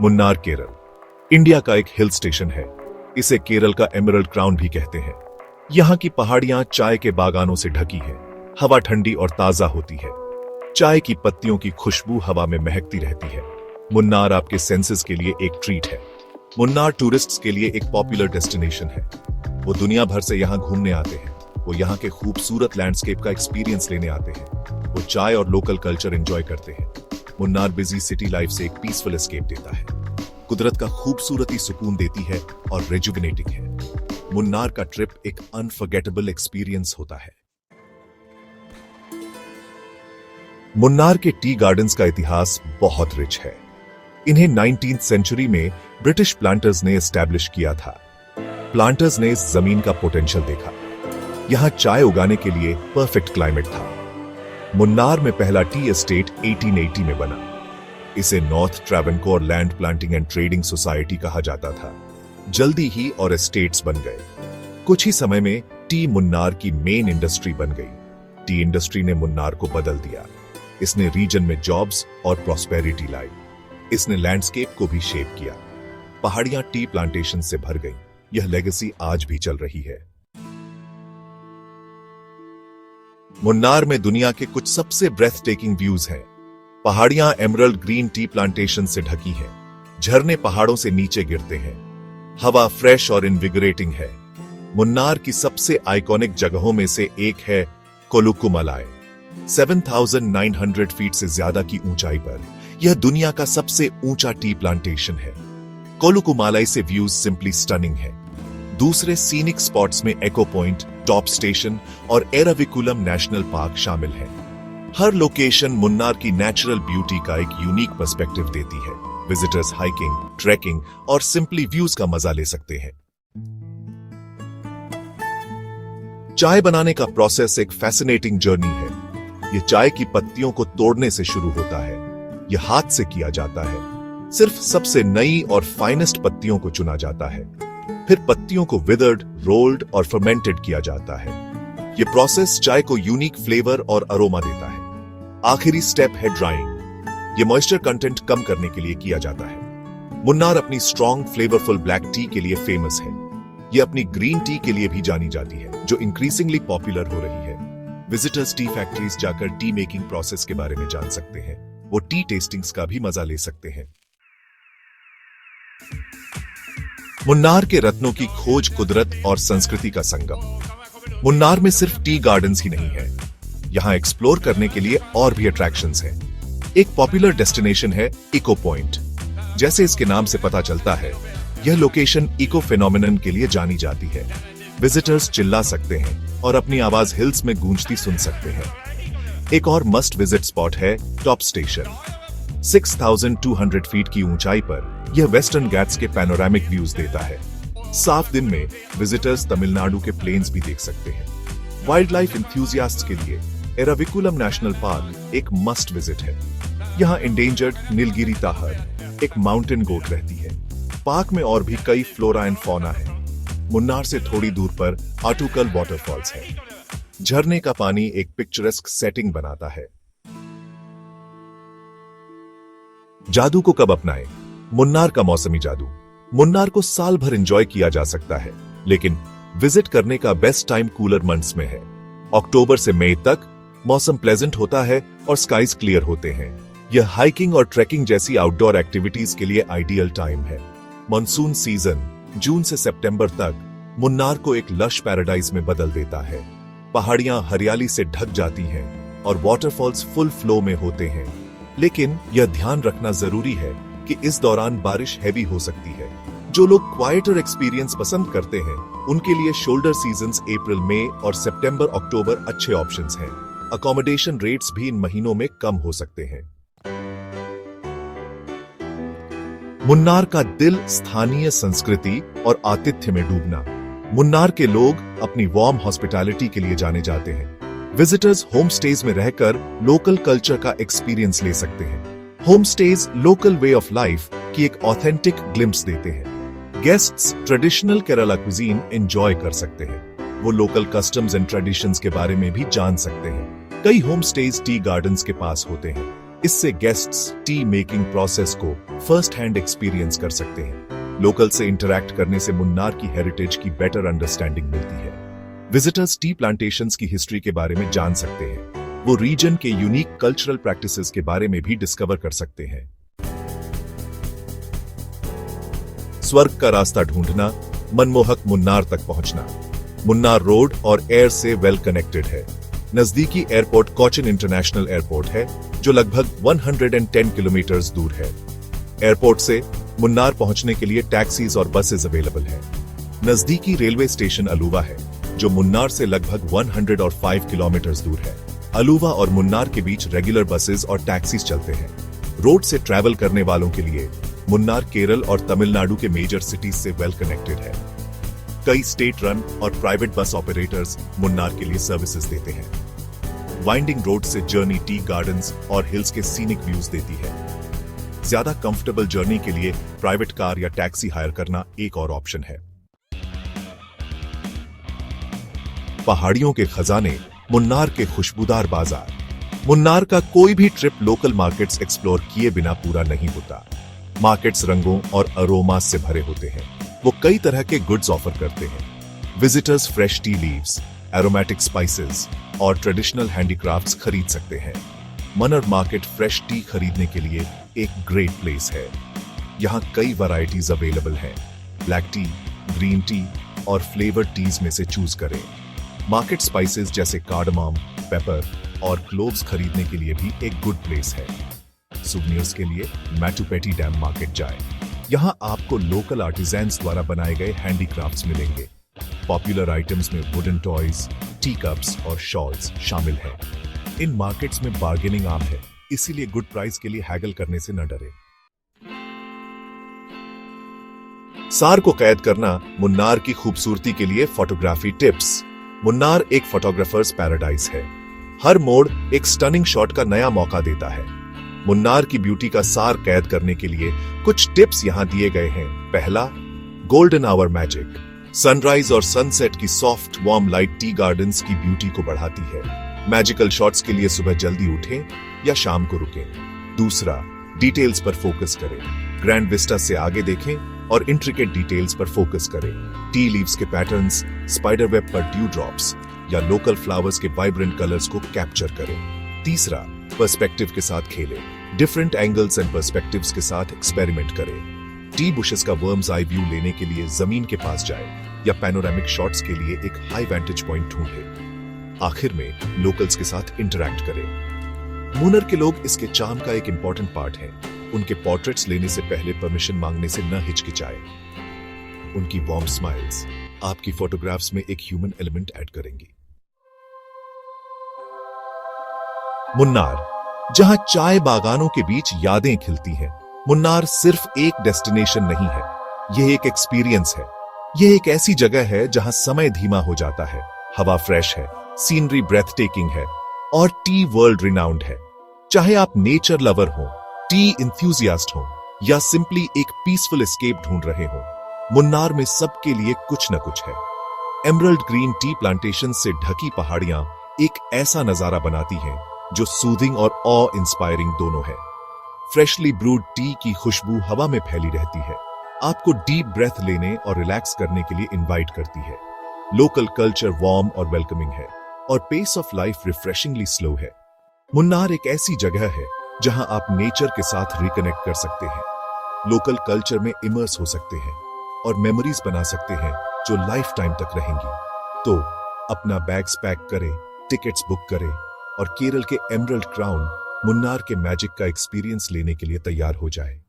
Munnar Kerala India का एक hill station है। इसे केरल का एमरल्ड क्राउन भी कहते हैं। यहाँ की पहाड़ियां चाय के बागानों से ढकी हैं। हवा ठंडी और ताजा होती है। चाय की पत्तियों की खुशबू हवा में महकती रहती है। मुन्नार आपके सेंसेस के लिए एक ट्रीट है। मुन्नार टूरिस्ट्स के लिए एक पॉपुलर डेस्टिनेशन है। वो दुनिया भर से यहाँ घूमने आते हैं। वो यहाँ के खूबसूरत लैंडस्केप का एक्सपीरियंस लेने आते हैं। वो चाय और लोकल कल्चर एंजॉय करते हैं। मुन्नार बिजी सिटी लाइफ से एक पीसफुल एस्केप देता है। कुदरत का खूबसूरती सुकून देती है और रेजुविनेटिंग है। मुन्नार का ट्रिप एक अनफॉरगेटेबल एक्सपीरियंस होता है। मुन्नार के टी गार्डन्स का इतिहास बहुत रिच है। इन्हें 19वीं सेंचुरी में ब्रिटिश प्लांटर्स ने एस्टैब्लिश किया था। प्लांटर्स ने इस जमीन का पोटेंशियल देखा। यहां चाय उगाने के लिए परफेक्ट क्लाइमेट था। मुन्नार में पहला टी एस्टेट 1880 में बना। इसे North Travancore land planting and trading society कहा जाता था। जल्दी ही और एस्टेट्स बन गए। कुछ ही समय में टी मुन्नार की मेन इंडस्ट्री बन गई। टी इंडस्ट्री ने मुन्नार को बदल दिया। इसने रीजन में जॉब्स और प्रॉस्पेरिटी लाई। इसने लैंडस्केप को भी शेप किया। पहाड़ियां टी प्लांटेशन से भर गईं। यह लेगेसी आज भी चल रही है। मुन्नार में दुनिया के कुछ सबसे ब्रेथ टेकिंग व्यूज हैं। पहाड़ियां एमरल्ड ग्रीन टी प्लांटेशन से ढकी हैं। झरने पहाड़ों से नीचे गिरते हैं। हवा फ्रेश और इनविगरेटिंग है। मुन्नार की सबसे आइकॉनिक जगहों में से एक है कोलुकुमलाई। 7,900 फीट से ज्यादा की ऊंचाई पर यह दुनिया का सबसे ऊंचा टी प्लांटेशन है। कोलुकुमालाई से व्यूज सिंपली स्टनिंग है। दूसरे सीनिक स्पॉट्स में एको पॉइंट, टॉप स्टेशन और एराविकुलम नेशनल पार्क शामिल है। हर लोकेशन मुन्नार की नेचुरल ब्यूटी का एक यूनिक पर्सपेक्टिव देती है। विजिटर्स हाइकिंग, ट्रैकिंग और सिंपली व्यूज का मजा ले सकते हैं। चाय बनाने का प्रोसेस एक फैसिनेटिंग जर्नी है। यह चाय की पत्तियों को तोड़ने से शुरू होता है। यह हाथ से किया जाता है। सिर्फ सबसे नई और फाइनेस्ट पत्तियों को चुना जाता है। फिर पत्तियों को विदर्ड, रोल्ड और फर्मेंटेड किया जाता है। यह प्रोसेस चाय को यूनिक फ्लेवर और अरोमा देता है। आखिरी स्टेप है ड्राइंग। यह मॉइस्चर कंटेंट कम करने के लिए किया जाता है। मुन्नार अपनी स्ट्रॉन्ग फ्लेवरफुल ब्लैक टी के लिए फेमस है। यह अपनी ग्रीन टी के लिए भी जानी जाती है, जो इंक्रीजिंगली पॉपुलर हो रही है। विजिटर्स टी फैक्ट्रीज जाकर टी मेकिंग प्रोसेस के बारे में जान सकते हैं। वो टी टेस्टिंग्स का भी मजा ले सकते हैं। मुन्नार के रत्नों की खोज कुदरत और संस्कृति का संगम। मुन्नार में सिर्फ टी गार्डन्स ही नहीं है। यहां एक्सप्लोर करने के लिए और भी अट्रैक्शंस हैं। एक पॉपुलर डेस्टिनेशन है इको पॉइंट। जैसे इसके नाम से पता चलता है, यह लोकेशन इको फिनोमिनन के लिए जानी जाती है। विजिटर्स चिल्ला सकते हैं और अपनी आवाज हिल्स में गूंजती सुन सकते हैं। एक और मस्ट विजिट स्पॉट है टॉप स्टेशन। 6,200 फीट की ऊंचाई पर यह वेस्टर्न घाट्स के पैनोरामिक व्यूज देता है। साफ दिन में विजिटर्स तमिलनाडु के प्लेन्स भी देख सकते हैं। वाइल्ड लाइफ इंथ्यूजियास्ट्स के लिए एराविकुलम नेशनल पार्क एक मस्ट विजिट है। यहाँ इंडेंजर्ड नीलगिरी ताहर, एक माउंटेन गोट रहती है। पार्क में और भी कई फ्लोरा एंड फौना है। मुन्नार से थोड़ी दूर पर आटुकल वाटरफॉल्स है। झरने का पानी एक पिक्चरेस्क सेटिंग बनाता है। जादू को कब अपनाएं? मुन्नार का मौसमी जादू। मुन्नार को साल भर एंजॉय किया जा सकता है, लेकिन विजिट करने का बेस्ट टाइम कूलर मंथ्स में है। अक्टूबर से मई तक मौसम प्लेजेंट होता है और स्काइज क्लियर होते हैं। यह हाइकिंग और ट्रैकिंग जैसी आउटडोर एक्टिविटीज के लिए आइडियल टाइम है। मॉनसून सीजन जून से सितंबर तक मुन्नार को एक लश पैराडाइज में बदल देता है। पहाड़ियां हरियाली से ढक जाती हैं और वाटरफॉल्स फुल फ्लो में होते हैं। लेकिन यह ध्यान रखना जरूरी है कि इस दौरान बारिश हैवी हो सकती है। जो लोग क्वाइटर एक्सपीरियंस पसंद करते हैं, उनके लिए शोल्डर सीजन्स अप्रैल, मई और सितंबर, अक्टूबर अच्छे ऑप्शंस हैं। अकोमोडेशन रेट्स भी इन महीनों में कम हो सकते हैं। मुन्नार का दिल स्थानीय संस्कृति और आतिथ्य में डूबना। मुन्नार के लोग अपनी वार्म हॉस्पिटैलिटी के लिए जाने जाते हैं। विजिटर्स होम स्टेज में रहकर लोकल कल्चर का एक्सपीरियंस ले सकते हैं। Home stage local way of life की एक ऑथेंटिक ग्लिम्प्स देते हैं। Guests traditional Kerala cuisine enjoy कर सकते हैं। वो लोकल कस्टम्स एंड ट्रेडिशंस के बारे में भी जान सकते हैं। कई होम स्टेज टी गार्डन्स के पास होते हैं। इससे गेस्ट्स टी मेकिंग प्रोसेस को फर्स्ट हैंड एक्सपीरियंस कर सकते हैं। लोकल से इंटरैक्ट करने से मुन्नार की हेरिटेज की बेटर अंडरस्टैंडिंग मिलती है। विजिटर्स टी प्लांटेशंस की हिस्ट्री के बारे में जान सकते हैं। वो रीजन के यूनिक कल्चरल प्रैक्टिसेस के बारे में भी डिस्कवर कर सकते हैं। स्वर्ग का रास्ता ढूंढना, मनमोहक मुन्नार तक पहुंचना। मुन्नार रोड और एयर से वेल कनेक्टेड है। नजदीकी एयरपोर्ट कोचिन इंटरनेशनल एयरपोर्ट है, जो लगभग 110 किलोमीटर दूर है। एयरपोर्ट से मुन्नार पहुंचने के लिए टैक्सीज और बसेस अवेलेबल हैं। नजदीकी रेलवे स्टेशन अलुवा है, जो मुन्नार से लगभग 105 किलोमीटर दूर है। अलुवा और मुन्नार के बीच रेगुलर बसेस और टैक्सीज चलते हैं। रोड से ट्रैवल करने वालों के लिए मुन्नार केरल और तमिलनाडु के मेजर सिटीज से वेल कनेक्टेड है। कई स्टेट रन और प्राइवेट बस ऑपरेटर्स मुन्नार के लिए सर्विसेज देते हैं। वाइंडिंग रोड से जर्नी टी गार्डन्स और हिल्स के सीनिक व्यूज देती है। ज्यादा कंफर्टेबल जर्नी के लिए प्राइवेट कार या टैक्सी हायर करना एक और ऑप्शन है। पहाड़ियों के खजाने, मुन्नार के खुशबूदार बाजार। मुन्नार का कोई भी ट्रिप लोकल मार्केट्स एक्सप्लोर किए बिना पूरा नहीं होता। मार्केट्स रंगों और अरोमास से भरे होते हैं। वो कई तरह के गुड्स ऑफर करते हैं। Visitors fresh tea leaves, aromatic spices और ट्रेडिशनल हैंडीक्राफ्ट्स खरीद सकते हैं। मनर मार्केट फ्रेश टी खरीदने के लिए एक ग्रेट प्लेस है। यहाँ कई वैरायटीज अवेलेबल हैं। ब्लैक टी, ग्रीन टी और फ्लेवर्ड टीज में से चूज करें। मार्केट स्पाइसेस जैसे कार्डमम, पेपर और क्लोव्स खरीदने के लिए भी एक गुड प्लेस है। सुवेनियर्स के लिए मैटुपेटी डैम मार्केट जाएं। यहाँ आपको लोकल आर्टिजन्स द्वारा बनाए गए हैंडीक्राफ्ट्स मिलेंगे। पॉपुलर आइटम्स में वुडन टॉयज, टी कप्स और शॉल्स शामिल हैं। इन मार्केट्स में बार्गेनिंग आम है, इसीलिए गुड प्राइस के लिए हैगल करने से न डरे। सार को कैद करना, मुन्नार की खूबसूरती के लिए फोटोग्राफी टिप्स। मुन्नार एक फोटोग्राफर्स पैराडाइज है। हर मोड़ एक स्टनिंग शॉट का नया मौका देता है। मुन्नार की ब्यूटी का सार कैद करने के लिए कुछ टिप्स यहां दिए गए हैं। पहला, गोल्डन आवर मैजिक। सनराइज और सनसेट की soft warm light tea gardens की ब्यूटी को बढ़ाती है। मैजिकल शॉट्स के लिए सुबह जल्दी उठें या शाम को रुकें। दूसरा, डिटेल्स पर फोकस करें। ग्रैंड विस्टा से आगे देखें और इंट्रिकेट डिटेल्स पर फोकस करें। टी लीव्स के पैटर्न्स, स्पाइडर वेब पर ड्यू ड्रॉप्स या लोकल फ्लावर्स के वाइब्रेंट कलर्स को कैप्चर करें। तीसरा, पर्सपेक्टिव के साथ खेलें। डिफरेंट एंगल्स एंड पर्सपेक्टिव्स के साथ एक्सपेरिमेंट करें। टी बुशेस का वर्म्स आई व्यू लेने के लिए जमीन के पास जाएं या पैनोरामिक शॉट्स के लिए एक हाई वेंटेज पॉइंट ढूंढें। आखिर में लोकल्स के साथ इंटरैक्ट करें। मुन्नार के लोग इसके चार्म का एक इंपॉर्टेंट पार्ट हैं। उनके पोर्ट्रेट्स लेने से पहले परमिशन मांगने से न हिचकिचाएं। उनकी वार्म स्माइल्स आपकी फोटोग्राफ्स में एक ह्यूमन एलिमेंट ऐड करेंगी। मुन्नार, जहां चाय बागानों के बीच यादें खिलती हैं। मुन्नार सिर्फ एक डेस्टिनेशन नहीं है, यह एक एक्सपीरियंस है। यह एक ऐसी जगह है जहां समय धीमा हो जाता है, हवा फ्रेश है, सीनरी ब्रेथ टेकिंग है और टी वर्ल्ड रिनाउंड है। चाहे आप नेचर लवर हो, टी इंथ्यूजियास्ट हो या सिंपली एक पीसफुल एस्केप ढूंढ रहे हो, मुन्नार में सबके लिए कुछ न कुछ है। एमरल्ड ग्रीन टी प्लांटेशन से ढकी पहाड़ियां एक ऐसा नजारा बनाती हैं जो सूदिंग और ऑ इंस्पायरिंग दोनों है। फ्रेशली ब्रूड टी की खुशबू हवा में फैली रहती है, आपको डीप ब्रेथ लेने और रिलैक्स करने के लिए इनवाइट करती है। लोकल कल्चर वार्म और वेलकमिंग है और पेस ऑफ लाइफ रिफ्रेशिंगली स्लो है। मुन्नार एक ऐसी जगह है जहां आप नेचर के साथ रिकनेक्ट कर सकते हैं, लोकल कल्चर में इमर्स हो सकते हैं और मेमोरीज बना सकते हैं जो लाइफ टाइम तक रहेंगी। तो अपना बैग्स पैक करें, टिकट्स बुक करें और केरल के एमरल्ड क्राउन मुन्नार के मैजिक का एक्सपीरियंस लेने के लिए तैयार हो जाए।